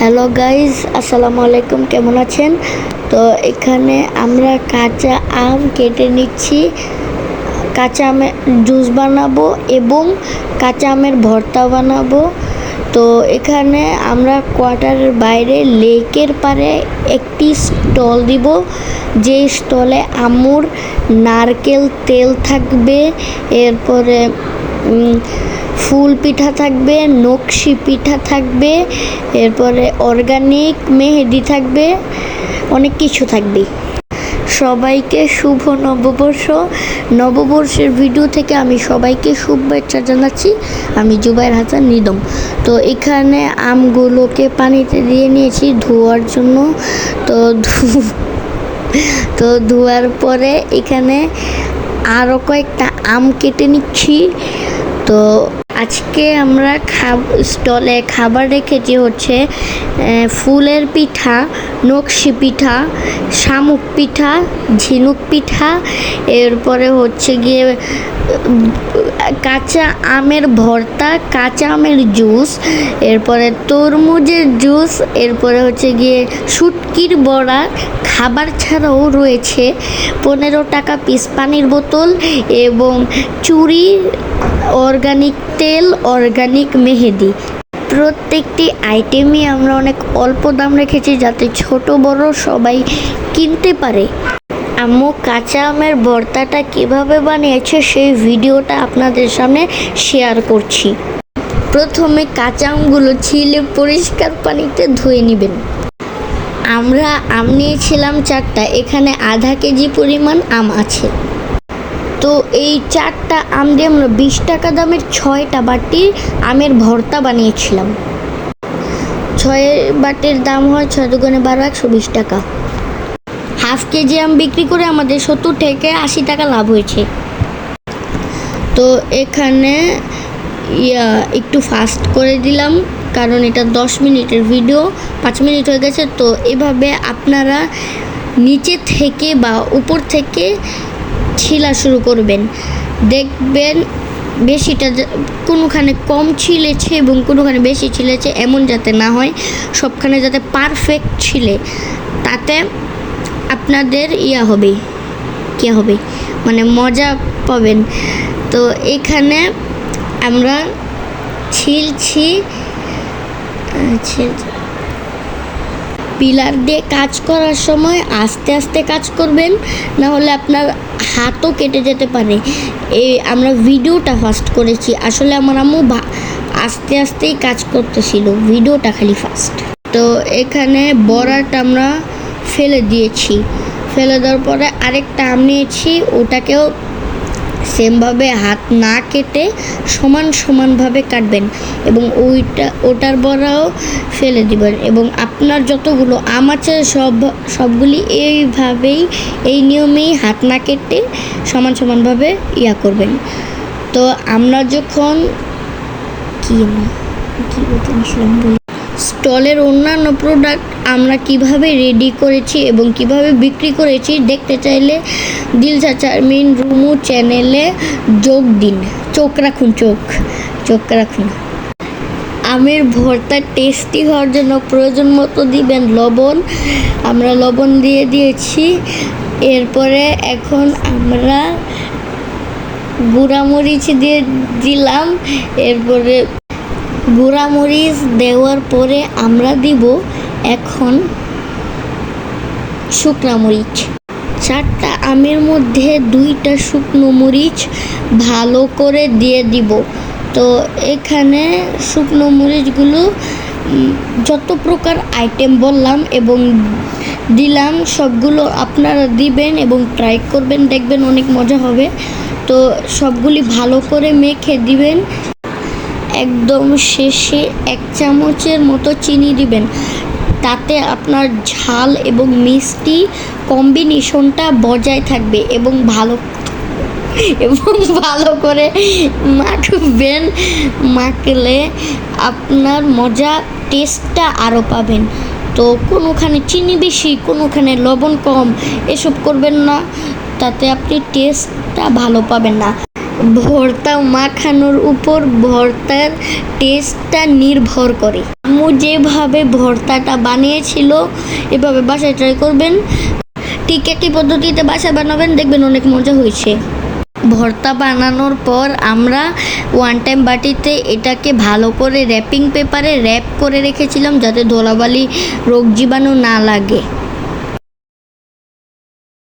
Hello guys, আসসালামু আলাইকুম। কেমন আছেন? তো এখানে আমরা কাঁচা আম কেটে নিচ্ছি। কাঁচা আমের জুস বানাবো এবং কাঁচা আমের ভর্তা বানাবো। তো এখানে আমরা কোয়ার্টারের বাইরে লেকের পাড়ে একটি স্টল দিব, যে স্টলে আম্মুর নারকেল তেল থাকবে, এরপরে ফুল পিঠা থাকবে, নকশি পিঠা থাকবে, এরপরে অর্গানিক মেহেদি থাকবে, অনেক কিছু থাকবে। সবাইকে শুভ নববর্ষ। নববর্ষের ভিডিও থেকে আমি সবাইকে শুভেচ্ছা জানাচ্ছি। আমি জুবাইর হাসান নিদম। তো এখানে আমগুলোকে পানিতে দিয়ে নিয়েছি ধোয়ার জন্য। তো ধোয়ার পরে এখানে আরও কয়েকটা আম কেটে নিচ্ছি। তো আজকে আমরা স্টলে খাবার রেখেছি হচ্ছে ফুলের পিঠা, নকশি পিঠা, শামুক পিঠা, ঝিনুক পিঠা, এরপরে হচ্ছে গিয়ে কাঁচা আমের ভর্তা, কাঁচা আমের জুস, এরপরে তরমুজের জুস, এরপরে হচ্ছে গিয়ে শুটকির বড়া। খাবার ছাড়াও রয়েছে 15 টাকা পিস পানির বোতল এবং চুড়ি, অর্গানিক তেল, অর্গানিক মেহেদি। প্রত্যেকটি আইটেমই আমরা অনেক অল্প দাম রেখেছি, যাতে ছোট বড় সবাই কিনতে পারে। আম্মু কাঁচা আমের ভর্তাটা কিভাবে বানিয়েছে সেই ভিডিওটা আপনাদের সামনে শেয়ার করছি। প্রথমে কাঁচা আমগুলো ছিলে পরিষ্কার পানিতে ধুয়ে নেবেন। আমরা আম নিয়েছিলাম 4টা, এখানে আধা কেজি পরিমাণ আম আছে। তো এই 4টা আম দিয়ে আমরা 20 টাকা দামের 6টা বাটির আমের ভর্তা বানিয়েছিলাম। 6 বাটির দাম হয় 6 দুগুণে 12, 120 টাকা। হাফ কেজি আম বিক্রি করে আমাদের 70 থেকে 80 টাকা লাভ হয়েছে। তো এখানে একটু ফাস্ট করে দিলাম, কারণ এটা 10 মিনিটের ভিডিও, 5 মিনিট হয়ে গেছে। তো এভাবে আপনারা নিচে থেকে বা উপর থেকে ছিলা শুরু করবেন। দেখবেন বেশিটা কোনোখানে কম ছিলেছে এবং কোনোখানে বেশি ছিলেছে, এমন যাতে না হয়। সবখানে যাতে পারফেক্ট ছিলে, তাতে আপনাদের হবে মানে মজা পাবেন। তো এখানে আমরা ছিলছি। পিলার দিয়ে কাজ করার সময় আস্তে আস্তে কাজ করবেন, না হলে আপনার হাতও কেটে যেতে পারে। আমরা ভিডিওটা ফাস্ট করেছি, আসলে আমার আম্মু আস্তে আস্তেই কাজ করতেছিল, ভিডিওটা খালি ফাস্ট। তো এখানে বড়াটা আমরা ফেলে দিয়েছি। ফেলে দেওয়ার পরে আরেকটা আম নিয়েছি, ওটাকেও সেমভাবে হাত না কেটে সমানভাবে কাটবেন এবং ওটার বড়াও ফেলে দিবেন। এবং আপনার যতগুলো আম আছে সবগুলি এই নিয়মেই হাত না কেটে সমানভাবে করবেন। তো আমরা যখন স্টলের অন্যান্য প্রোডাক্ট আমরা কিভাবে রেডি করেছি এবং কিভাবে বিক্রি করেছি দেখতে চাইলে দিল চাচা মিন রুমু চ্যানেলে যোগ দিন। চোখ রাখুন। আমের ভর্তা টেস্টি হওয়ার জন্য প্রয়োজন মতো দিবেন লবণ। আমরা লবণ দিয়ে দিয়েছি। এরপরে এখন আমরা গুঁড়ামরিচ দিয়ে দিলাম। এরপরে গুঁড়ামরিচ দেওয়ার পরে আমরা দিব এখন শুকনা মরিচ। 4টা আমের মধ্যে 2টা শুকনো মরিচ ভালো করে দিয়ে দিব। তো এখানে শুকনো মরিচগুলো যত প্রকার আইটেম বললাম এবং দিলাম সবগুলো আপনারা দিবেন এবং ট্রাই করবেন, দেখবেন অনেক মজা হবে। তো সবগুলি ভালো করে মেখে দিবেন। একদম শেষে 1 চামচের মতো চিনি দিবেন, তাতে আপনার ঝাল এবং মিষ্টি কম্বিনেশনটা বজায় থাকবে এবং ভালো করে মাখবেন। মাখলে আপনার মজা টেস্টটা আরও পাবেন। তো কোনোখানে চিনি বেশি, কোনোখানে লবণ কম, এসব করবেন না, তাতে আপনি টেস্টটা ভালো পাবেন না। ভর্তা মাখানোর উপর ভর্তার টেস্টটা নির্ভর করে। আম্মু যেভাবে ভর্তাটা বানিয়েছিল এভাবে বাসায় ট্রাই করবেন, ঠিক একই পদ্ধতিতে বাসায় বানাবেন, দেখবেন অনেক মজা হয়েছে। ভর্তা বানানোর পর আমরা ওয়ান টাইম বাটিতে এটাকে ভালো করে র্যাপিং পেপারে র্যাপ করে রেখেছিলাম যাতে ধুলাবালি রোগ জীবাণু না লাগে।